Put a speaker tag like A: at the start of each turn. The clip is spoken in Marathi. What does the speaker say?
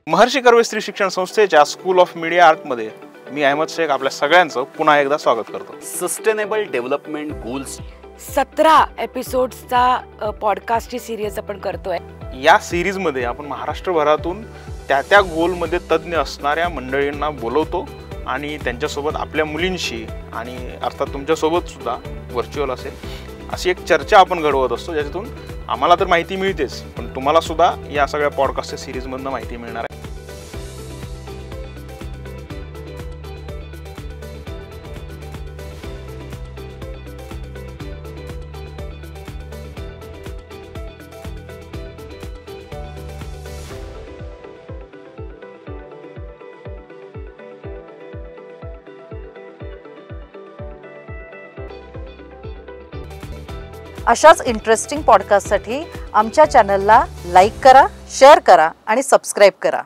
A: महर्षी कर्वे स्त्री शिक्षण संस्थेच्या स्कूल ऑफ मीडिया आर्टमध्ये मी अहमद शेख आपल्या सगळ्यांचं पुन्हा एकदा स्वागत करतो।
B: सस्टेनेबल डेव्हलपमेंट गोल्स
C: 17 एपिसोड्सचा पॉडकास्टची सिरीज आपण करतोय।
A: या सिरीजमध्ये आपण महाराष्ट्रभरातून त्या गोलमध्ये तज्ञ असणाऱ्या मंडळींना बोलवतो आणि त्यांच्यासोबत आपल्या मुलींशी आणि अर्थात तुमच्यासोबत सुद्धा व्हर्च्युअल असेल अशी एक चर्चा आपण घडवत असतो, ज्याच्यातून आम्हाला तर माहिती मिळतेच, पण तुम्हाला सुद्धा या सगळ्या पॉडकास्टच्या सिरीजमधून माहिती मिळणार आहे।
D: अशाच इंटरेस्टिंग पॉडकास्टसाठी आमच्या चॅनलला लाईक करा, शेअर करा आणि सबस्क्राईब करा।